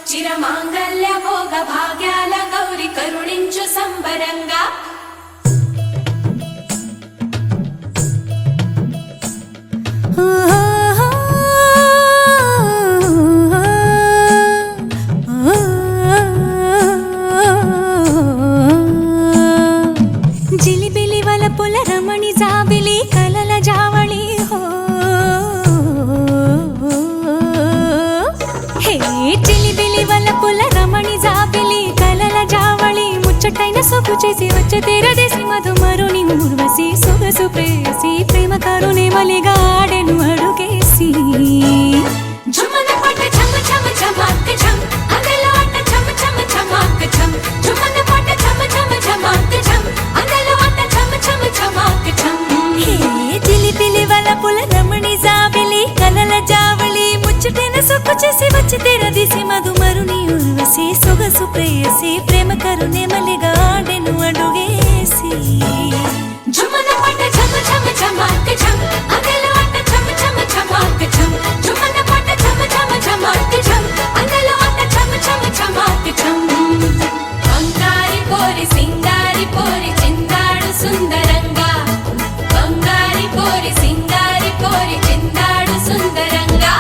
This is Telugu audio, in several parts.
చిరమాంగల్య భోగ భాగ్యాల గౌరి కరుణించు సంబరంగా జిలిబిలి వలపుల రమణి జాబిలి కలల జావళి హో హే జిలిబిలి వలపుల రమణి జాబిలి కలల జావళి ముచ్చటైన సొగు చేసి వచ్చే తెరదేసి మధుమరుని ఊర్వశి సొగసు ప్రేసి ప్రేమ కరుణే మలిగా ఆడెను అడుగేసి జుమన పట చమ చమ చమక్ చం అందలో అట చమ చమ చమక్ చం జుమన పట చమ చమ చమక్ చం అందలో అట చమ చమ చమక్ చం హే జిలిబిలి వలపుల రమణి జాబిలి కలల జావళి ముచ్చటైన సొగు చేసి వచ్చే తెరదేసి మధుమరుని ఊర్వశి సొగసు ప్రేసి ప్రేమ కరుణే మలిగా ఆడెను అడుగేసి జుమన పట చమ చమ చమక్ చం అందలో అట చమ చమ చమక్ చం జుమన పట చమ చమ చమక్ చం అందలో అట చమ చమ చమక్ చం బంగారి పోరి సింగారి పోరి చిందాడు సుందరంగా బంగారి పోరి సింగారి పోరి చిందాడు సుందరంగా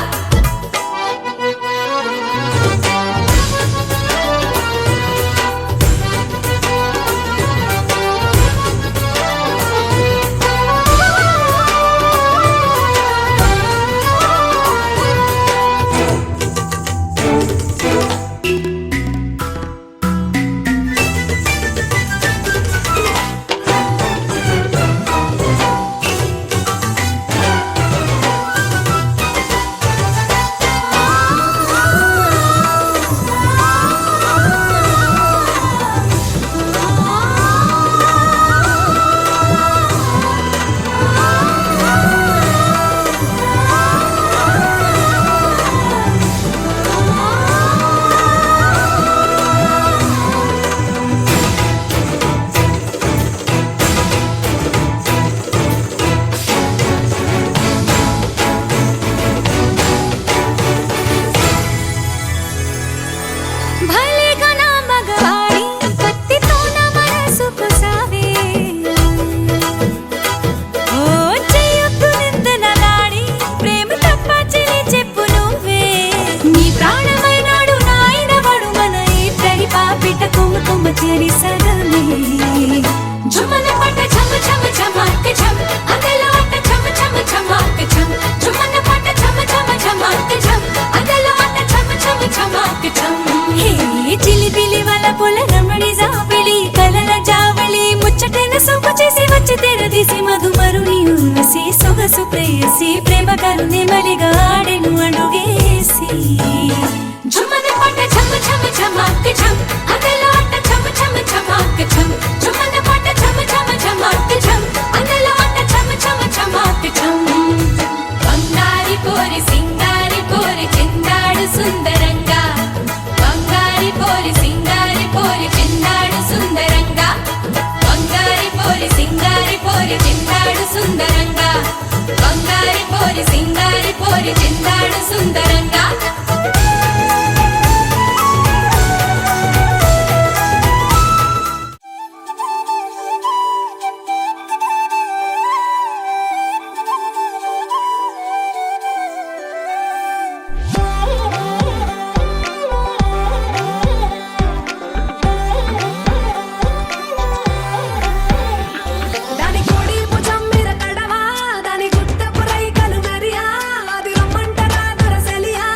జిలిబిలి వల పుల రమణి జాబిలి కలల జావళి ముచ్చటైన సొక్కు చేసి వచ్చి తెరదీసి మధుమరుని ఉర్వశి సొగసు ప్రేయసి ప్రేమ కరుణె మలిగా ఆడెను అడుగేసి జుమ్మన పట్ట ఝమ ఝమ ఝమాక్ ఝమ్ అందెలో ఆట ఝమ ఝమ ఝమాక్ ఝమ్ జుమ్మన పట్ట ఝమ ఝమ ఝమాక్ ఝమ్ అందెలో ఆట ఝమ ఝమ ఝమాక్ ఝమ్ బంగారి పోరి సింగారి పోరి చిందాడు సుందరంగా బంగారి పోరి సింగారి పోరి చిందాడు సుందరంగా బంగారి పోరి సింగారి పోరి చిందాడు సుందరంగా బంగారి పోరి సింగారి పోరి చిందాడు సుందరంగా దాని కోడి భుజం మీద కడవా దాని గుట్టపు రైకలు మెరియా అది రమ్మంటరా దొరసెలియా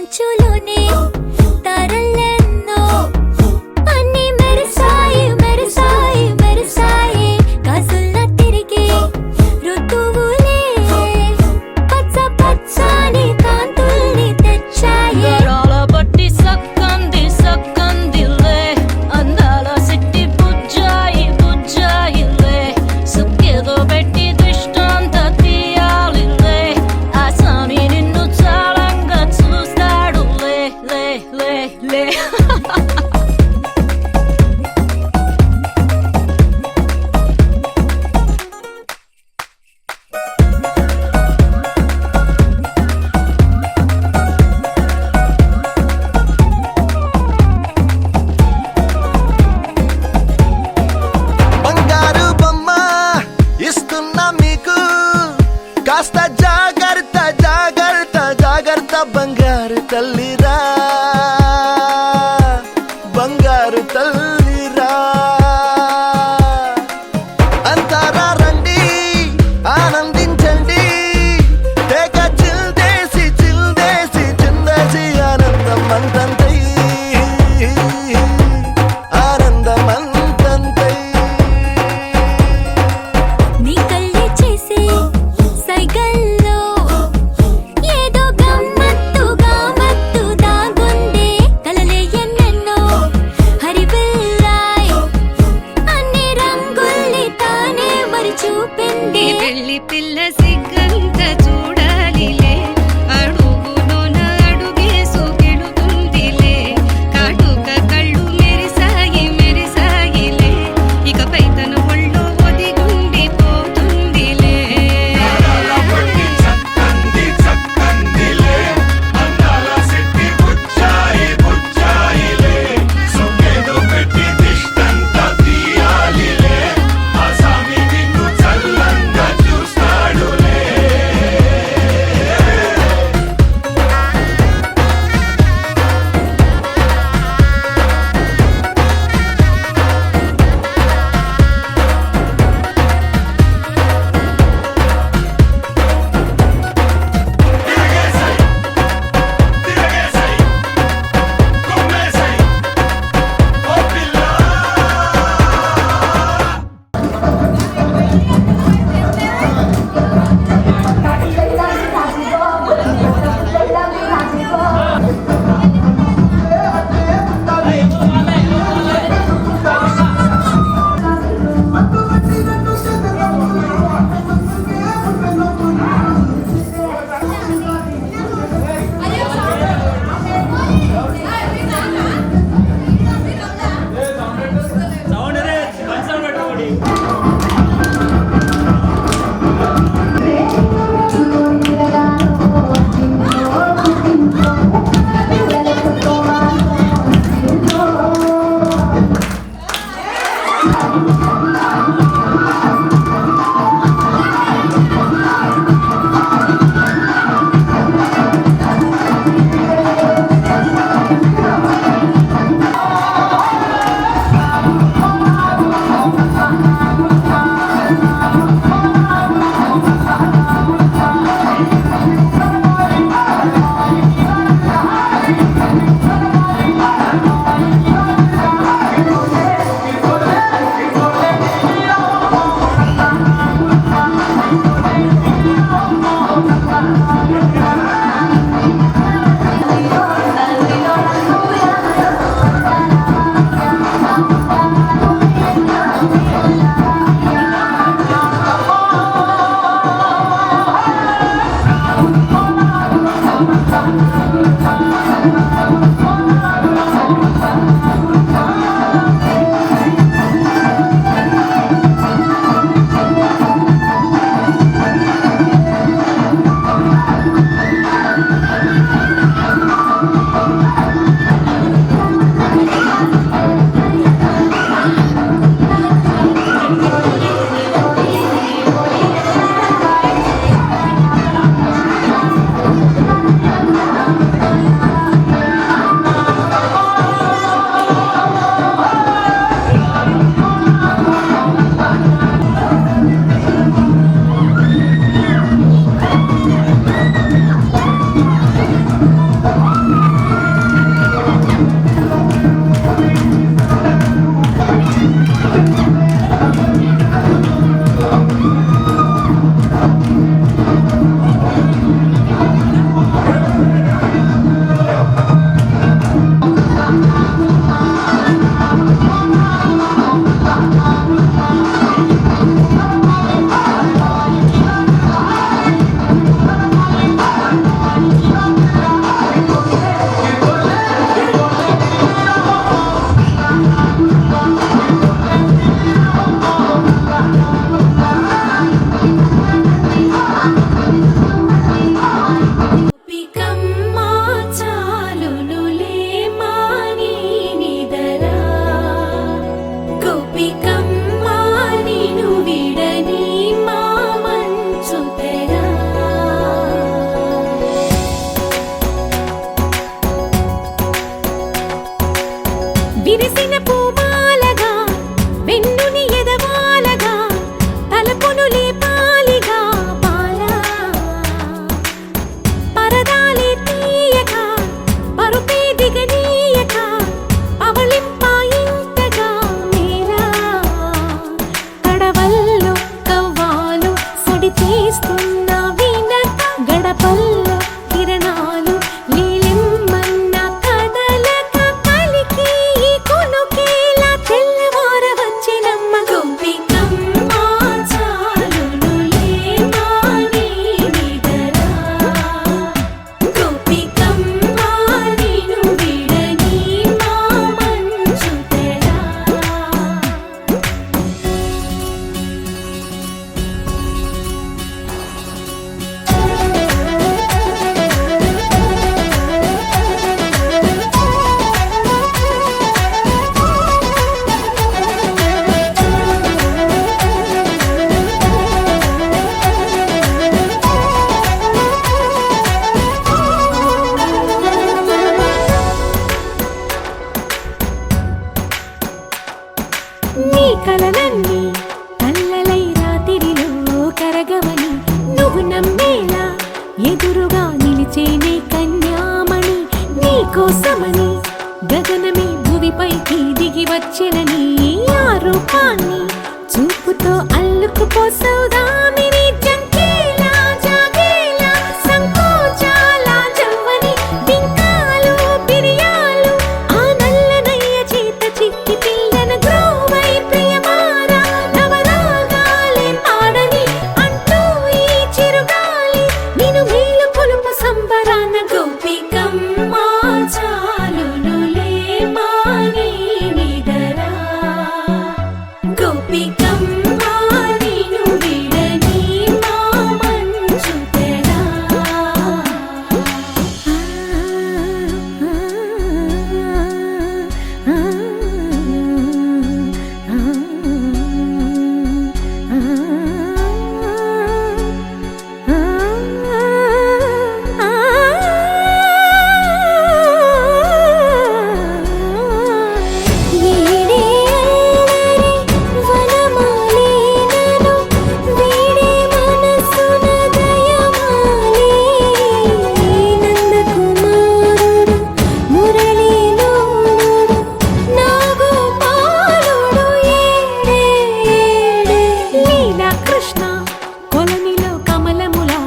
మంచులోనే తారలెన్నో అన్ని మెరిసాయి మెరిసాయి మెరిసాయి కాసుల్లా తిరిగే ఋతువులే పచ్చ పచ్చని కాంతుల్ని తెచ్చాయి గరాల బట్టి సక్కంది సక్కందిలే అందాల సిట్టి బుజ్జాయి బుజ్జాయిలే సుక్కేదో పెట్టి దృష్టాంత తీయాలిలే ఆ స్వామి నిన్ను చాలంగా చూస్తాడులే లే లే లే బంగారు బొమ్మ ఇస్తున్నా మీకు కాస్త జాగ్రత్త జాగ్రత్త జాగ్రత్త బంగారు తల్లిరా బంగారు తల్లిరా అంతారా రండి ఆనందించండి తేక చిల్దేసి చిల్దేసి చిందేసి ఆనందం అంతంతై ఆనందం అంతంతై నీ కళ్ళే చేసే సైగల్లో ఏదో గమ్మత్తు దాగుందే విరిసిన పూమాలగా వెన్నుని ఎదవాలగా తలపును లేపాలిగా బాలా పరదాలే తీయక పరుపే దిగనీయక అవలింపాయింతగా మేలా కడవల్లో కవ్వాలు సడి చేస్తున్న వినక గడపల్లో కిరణాలు నీలిమ్మన్న కదలక కలికి ఈ కొనుకేలా తెల్లవార వచ్చినమ్మ గోపికమ్మ చాలునులే మాని నిదరా గోపికమ్మ నిను విడని మా మంచు తెరా నీ కలలన్నీ కల్లలై రాత్రిలో కరగవని నువ్వు నమ్మేలా ఎదురుగా నిలిచేనే కన్యామణి నీ కోసమని గగనమే భువిపైకి దిగి వచ్చినని ఆ రూపాన్ని చూపుతో అల్లుకుపోసౌదామిని జంకేలా జాగేలా సంకోచాల జవ్వని బింకాలు బిరియాలు ఆ నల్లనయ్య చేత చిక్కి పిల్లన గ్రోవై ప్రియమారా నవరాగాలే పాడని అంటూ ఈ చిరుగాలి నిన్ను మేలు కొలుపు సంబరాన గోపికమ్మ చాలునులే మాని నిదరా గోపికమ్మ నిను విడని మా మంచు తెరా కృష్ణ కొలనిలో కమలములా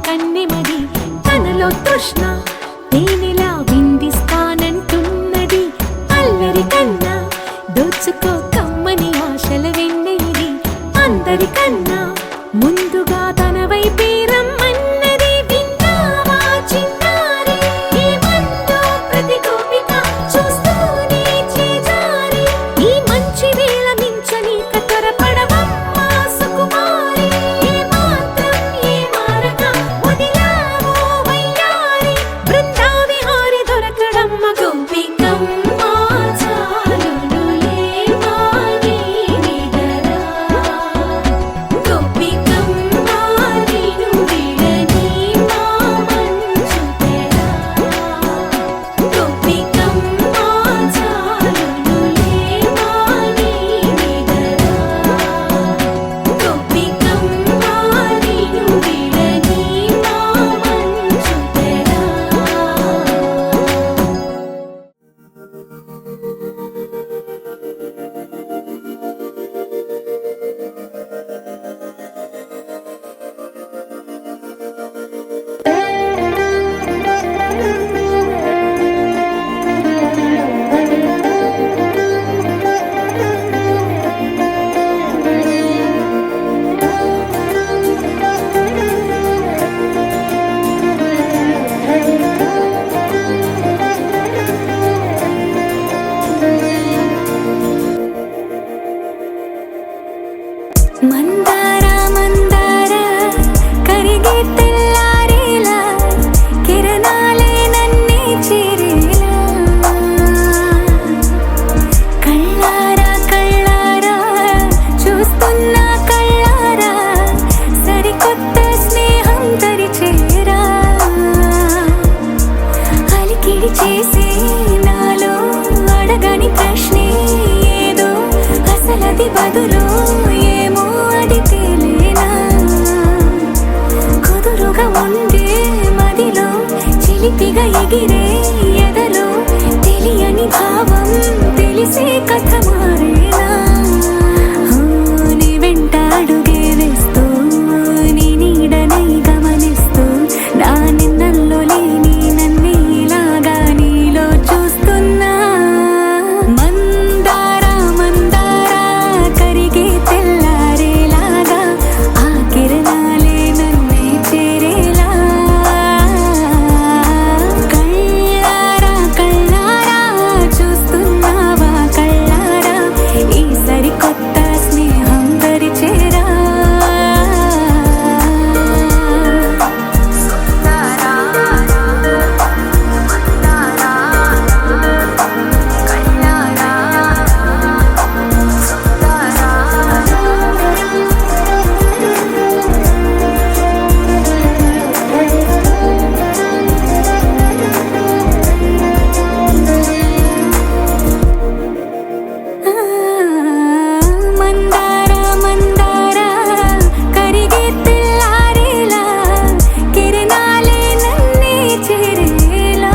కన్నెమది తనలో తృష్ణ తేనెలా విందిస్తానంటున్నది అల్లరి కన్నా దోచుకో కమ్మని ఆశల వెన్నెయిది అందరికన్నా ముందుగా తన వైపే రమ్మన్నది విన్నావా చిన్నారి ఏమందో ప్రతి గోపిక చూస్తూనే చేజారి ఈ మంచి వేళ మించని కతరపడవమ్మ సుకుమారి ఏ మాత్రం ఏ మారక వదిలావో వయ్యారి బృందావి ఎగిరే ఎదలో తెలియని భావం తెలిసే కథ మారేనా నీ వెంట అడుగే వేస్తూ నీ నీడనై గమనిస్తూ నా నిన్నల్లో లేని నన్నే ఇలాగా నీలో చూస్తున్నా మందారా మందారా కరిగే తెల్లారేలాగా ఆ కిరణాలే నన్నే చేరేలా కళ్ళారా కళ్ళారా చూస్తున్నావా కళ్ళారా ఈ సరికొత్త స్నేహం దరిచేరా మందారా మందారా కరిగే తెల్లారేలా కిరణాలే నన్నే చేరేలా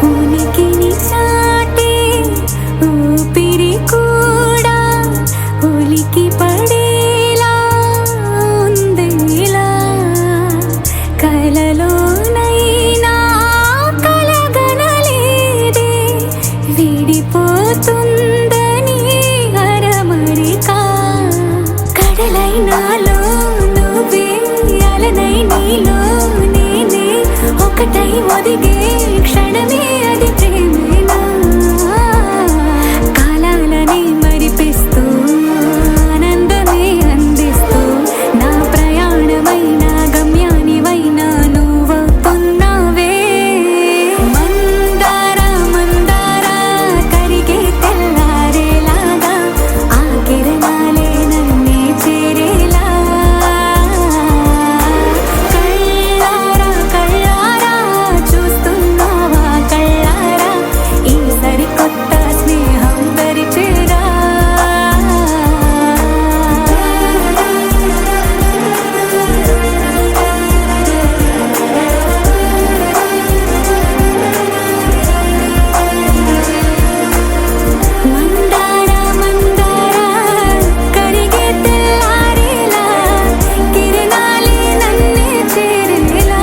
ఉనికిని చాటే ఊపిరి కూడా ఉలికి పడేలా ఉందేలా కలలోనైనా కలగనలేదే విడిపోతుందని అరమరిక కడలైనాలో నువ్వే అలనై నీలో నేనే ఒకటై ఒదిగే క్షణమే అది ప్రేమేనా కాలాలని మరిపిస్తూ ఆనందమే అందిస్తూ నా ప్రయాణమైన గమ్యానివైనా నువ్వవుతున్నావే మందారా మందారా కరిగే తెల్లారేలాగా ఆ కిరణాలే నన్నే చేరేలా కళ్ళారా కళ్ళారా చూస్తున్నావా కళ్ళారా ఈ సరికొత్త స్నేహం దరిచేరా మందారా మందారా కరిగే తెల్లారేలా కిరణాలే నన్నే చేరేలా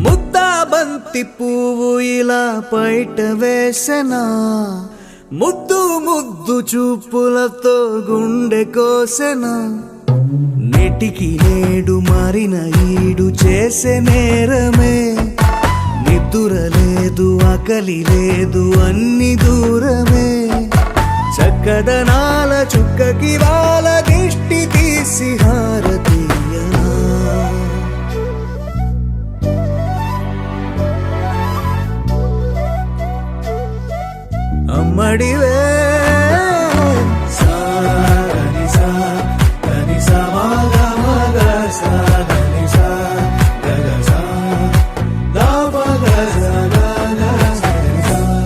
ముద్దా బంతి పువ్వు ఇలా బయట వేసెనా ముద్దు ముద్దు చూపులతో గుండె కోసెనా నెటికి నేడు మారిన ఈడు చేసే నేరమే నిద్దుర లేదు ఆకలి లేదు అన్ని దూరమే చక్కదనాల చుక్కకి వాళ్ళ దిష్టి తీసి హారతీయనా అమ్మడివే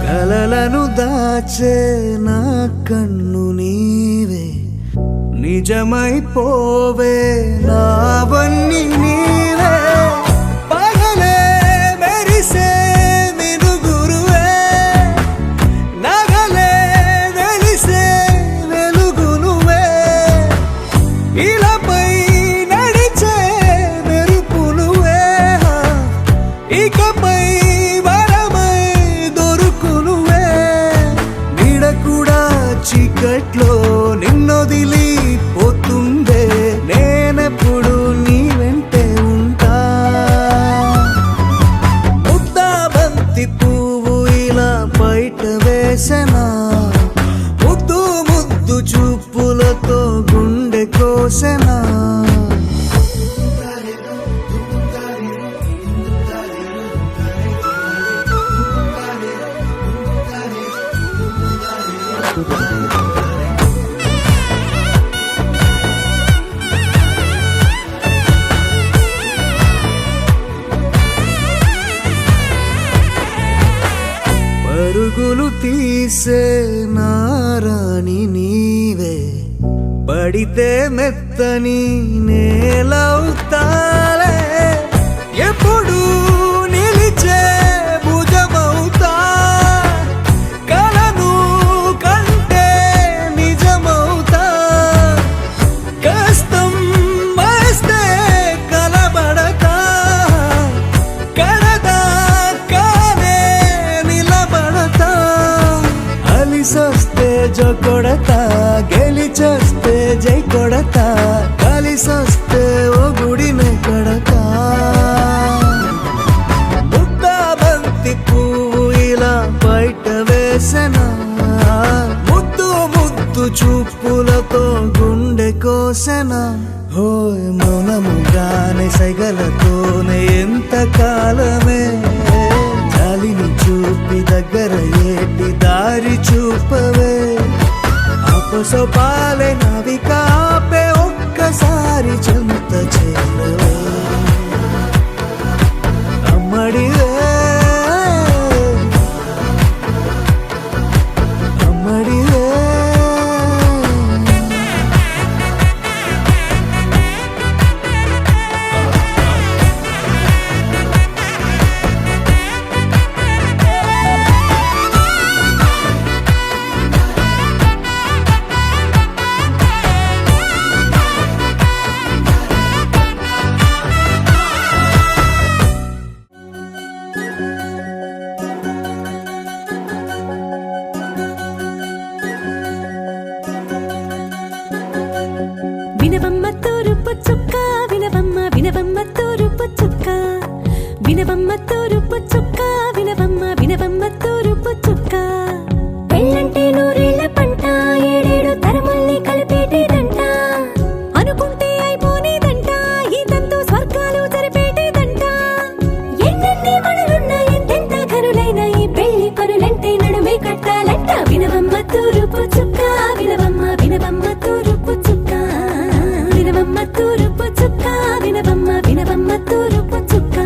కలలను దాచే నా కన్ను నీవే నిజమైపోవే నావన్నీ నీవే పగలే మెరిసే మినుగురువే నగలే వెలి చీకట్లో నిన్నొదిలి పోతుందే నేనెప్పుడు నీ వెంటే ఉంటా ముద్దా బంతి పువ్వు ఇలా బయట వేసెనా ముద్దు ముద్దు చూపులతో గుండె కోసెనా పరుగులు తీసే నారాణి నీవే పడితే మెత్తని నేలవుతాలే ఎప్పుడు నిలిచే భుజమవుతా కలను కంటే నిజమవుతా కష్టం వస్తే కలబడతా కడదాకానే నిలబడతా అలిసొస్తే జో కొడతా గెలిచొస్తే జై కొడతా కలిసొస్తే ఓ గుడినే కడతా ముద్దా బంతి పువ్వు ఇలా బయట వేసెనా ముద్దు ముద్దు చూపులతో గుండె కోసెనా హోయ్ మౌనముగానే సైగలతోనే ఎంత కాలమే జాలిని చూపి దగ్గర ఏటి దారి చూపవే అపసోపాలే నవికాపే ఒక్కసారి చెంత చేరవే అమ్మడివే అమ్మడివే వినవమ్మ తూరుపు చుక్క వినవమ్మ వినవమ్మ తూరుపు చుక్క వినవమ్మ తూరుపు చుక్క వినవమ్మ వినవమ్మ తూరుపు చుక్క పెళ్ళంటే నూరేళ్ల పంట ఏడేడు తరముల్ని కలిపేటేదంట అనుకుంటే అయిపోనేదంట ఈ తంతు స్వర్గాలు జరిపేటేదంట ఎన్నెన్ని మనులున్నా ఎంతెంత కనులైనా ఈ పెళ్లి పనులంటే నడుమే కట్టాలంట వినవమ్మ తూరుపు చుక్క వినవమ్మ వినవమ్మ తూరుపు చుక్క వినవమ్మ తూరుపు చుక్క వినవమ్మ వినవమ్మ తూరుపు చుక్క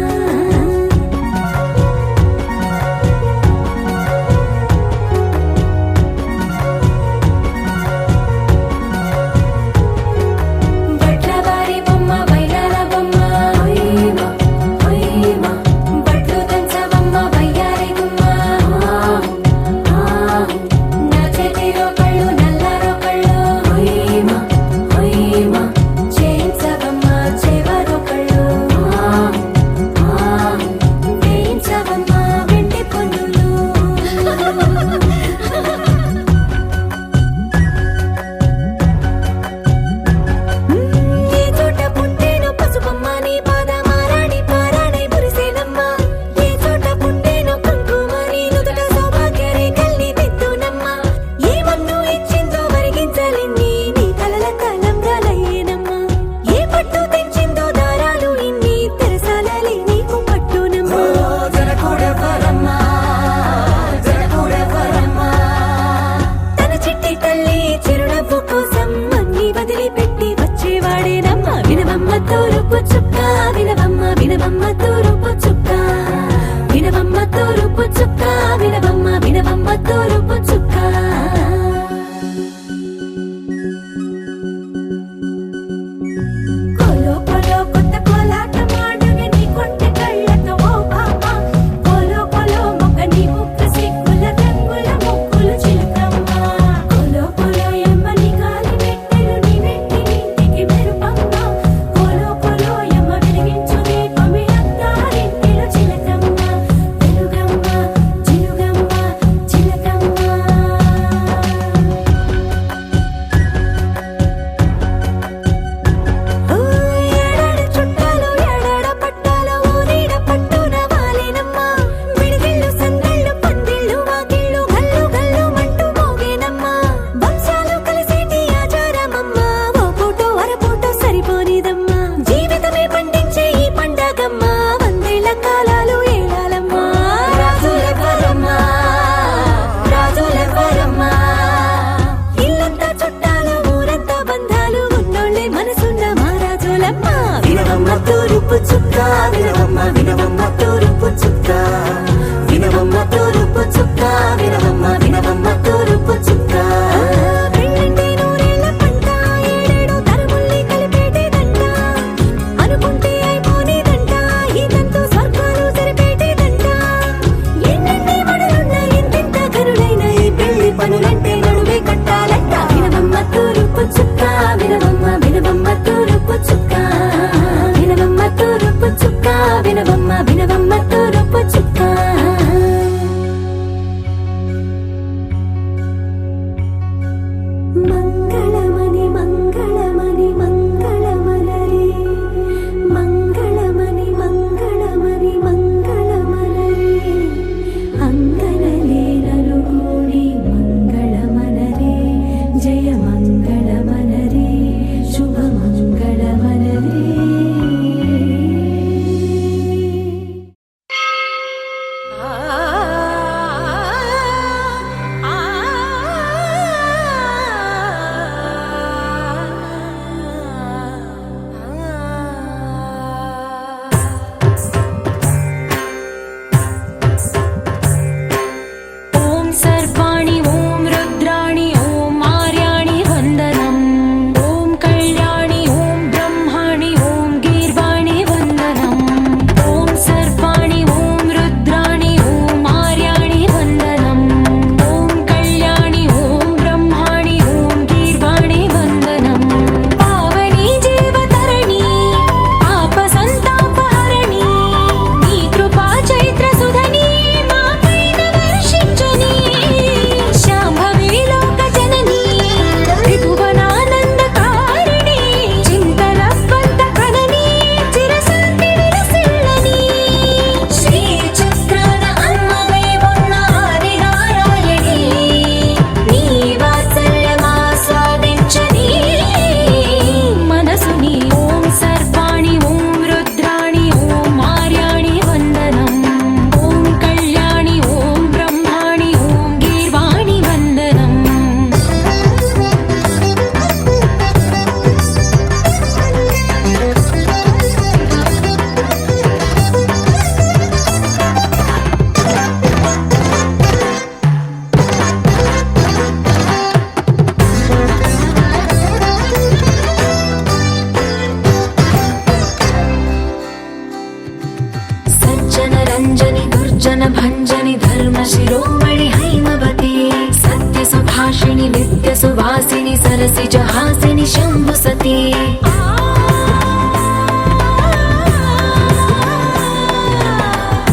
నిత్య సువాసిని సరసి జహాసిని శంభు సతీ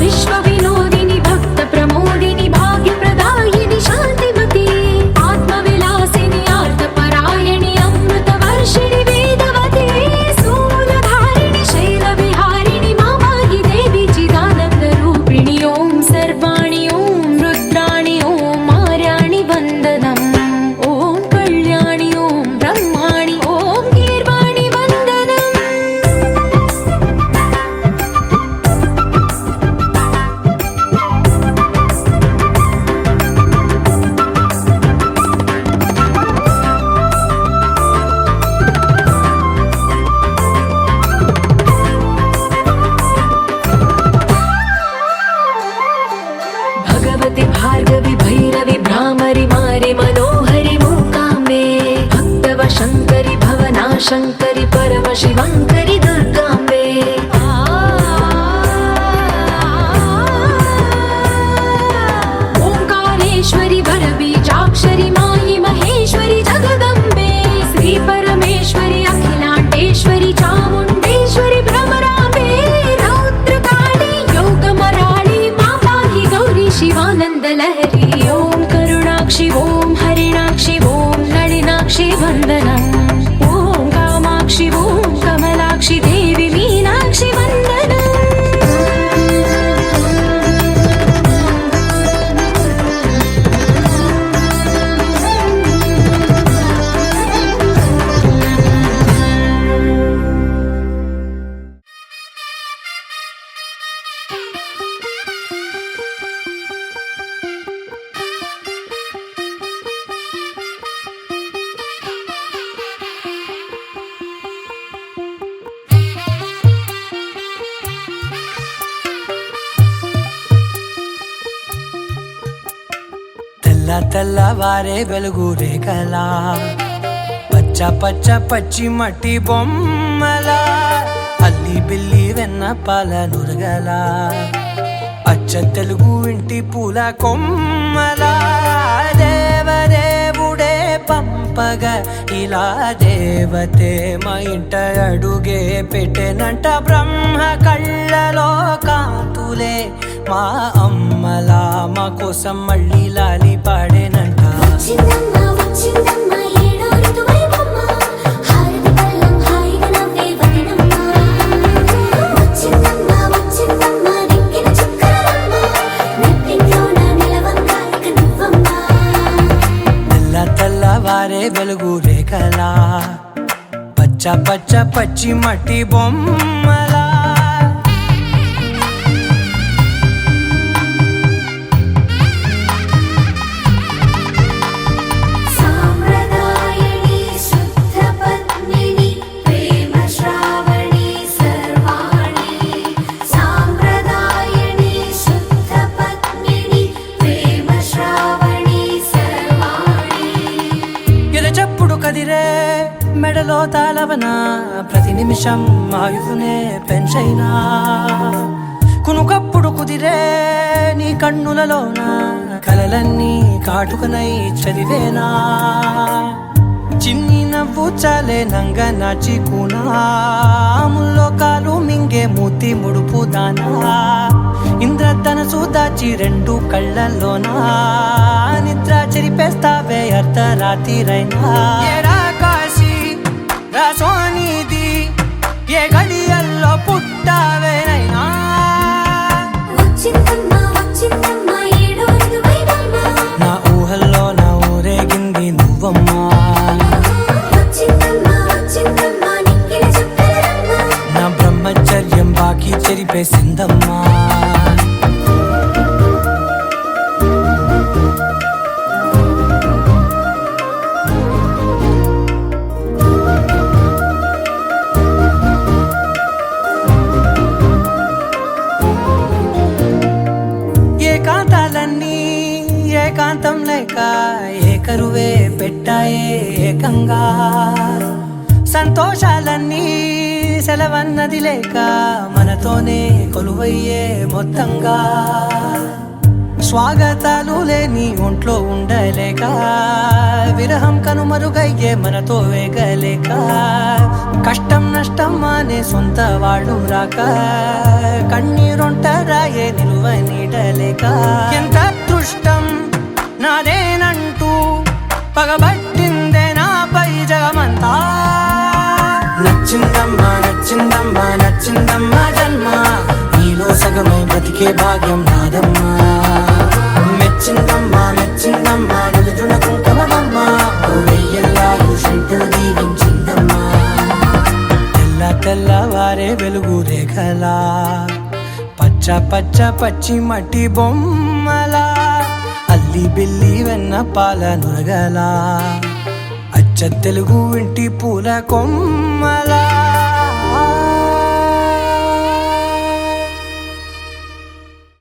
విశ్వ వినోదిని భక్త ప్రమోదిని భాగ్య ప్రదాయిని శాంతిమతి ఆత్మ విలాసిని ఆర్త పరాయణి అమృత వర్షిణి వేదవతి శూలధారిణి శైల విహారిణి మామాహి దేవి చిదానంద రూపిణి ఓం సర్వాణి ఓం రుద్రాణి ఓం మార్యాణి వందనం ఓం కళ్యాణి ఓం బ్రహ్మాణి ఓం గీర్వాణి వందనం भगवति भार्गवि भैरवि भ्रामरि मारि मनोहरि मूकाम्बे भक्तव शङ्करि भवना शङ्करि परम शिवङ्करि दुर्गाम्बे ओङ्कारेश्वरि वरबीजाक्षरि मायि महेश्वरि जगदम्बे श्री परमेश्वरि अखिलाण्डेश्वरि चामुण्डेश्वरि भ्रमराम्बे रौद्रकाली योगमराळि मापाहि गौरी शिवानन्द लहरी ॐ करुणाक्षि ॐ हरिणाक्षि ॐ नളിनाक्षि वन्दनम् ॐ कामाक्षि ॐ कमलाक्षि देवी मीनाक्षि वन्दनम् తెల్ల తెల్లవారే వెలుగు రేఖలా పచ్చ పచ్చ పచ్చి మట్టి బొమ్మలా అల్లి బిల్లి వెన్న పాల నురగలా అచ్చ తెలుగు ఇంటి పూల కొమ్మలా దేవదేవుడే పంపగ ఇలా దేవతే మా ఇంట అడుగే పెట్టెనంట బ్రహ్మ కళ్ళలో కాంతులే మా అమ్మలా మా కోసం మళ్ళీ లాలి పాడేనంట వచ్చిందమ్మ వచ్చిందమ్మ ఏడో ఋతువైవమ్మ హారతి పళ్ళం హాయిగా నవ్వే వదనమ్మ వచ్చిందమ్మ వచ్చిందమ్మ దిక్కిన చుక్కలమ్మ నెట్టింట్లోన నిలవంగా ఇక నువ్వమ్మ తెల్ల తెల్లవారే వెలుగు రేఖలా పచ్చ పచ్చ పచ్చి మట్టి బొమ్మలా సాంప్రదాయని శుద్ధ పద్మిని ప్రేమ శ్రావణి సర్వాణి సాంప్రదాయని శుద్ధ పద్మిని ప్రేమ శ్రావణి సర్వాణి ఎరచప్పుడు కదిరే మెడలో తాళవన ప్రతి నిమిషం ఆయుధునే పెంచైనా కునుకప్పుడు కుదిరే నీ కన్నులలోన కలలన్నీ కాటుకనై చదివేనా చిన్ని నవ్వు చాలే నంగ నాచి కూనాముల్లో కాలు మింగే మూతి ముడుపు దానా ఇంద్రధనసు దాచి రెండు కళ్ళల్లోనా నిద్ర చెరిపేస్తావే అర్ధరాత్రిరైనా ఏరా కాశీ రా సోనిది ఏ గడియల్లో పుట్టావేనైనా వచ్చిందమ్మ వచ్చిందమ్మ ఏడో ఋతువైవమ్మ నా ఊహల్లో నా ఊరేగింది నువ్వమ్మా వచ్చిందమ్మ వచ్చిందమ్మ నిక్కిన చుక్కలమ్మ నా బ్రహ్మచర్యం బాకీ చెరిపేసిందమ్మా ఏకాంతాలన్నీ ఏకాంతం లేక ఏకరువే పెట్టాయే ఏకంగా సంతోషాలన్నీ సెలవన్నది లేక మనతోనే కొలువయ్యే మొత్తంగా స్వాగతాలు లేని ఒంట్లో ఉండలేక విరహం కనుమరుగయ్యే మనతో వేగలేక కష్టం నష్టం అనే సొంత వాళ్ళు రాక కన్నీరొంటరాయే నిలువ నీడలేక ఎంత అదృష్టం నాదేనంటూ పగబట్టిందే నాపై జగమంతా నచ్చిందమ్మా నచ్చిందమ్మా నచ్చిందమ్మా జన్మ నీలో సగమై బ్రతికే భాగ్యం నాదమ్మా మెచ్చిందమ్మా మెచ్చిందమ్మా నిలుచున కుంకుమమ్మా వెయ్యల్లాలు శంకులు దీవించిందమ్మా తెల్ల తెల్లవారే వెలుగు రేఖలా పచ్చ పచ్చ పచ్చి మట్టి బొమ్మలా అల్లి బిల్లి వెన్న పాల నురగలా అచ్చ తెలుగు ఇంటి పూల కొమ్మలా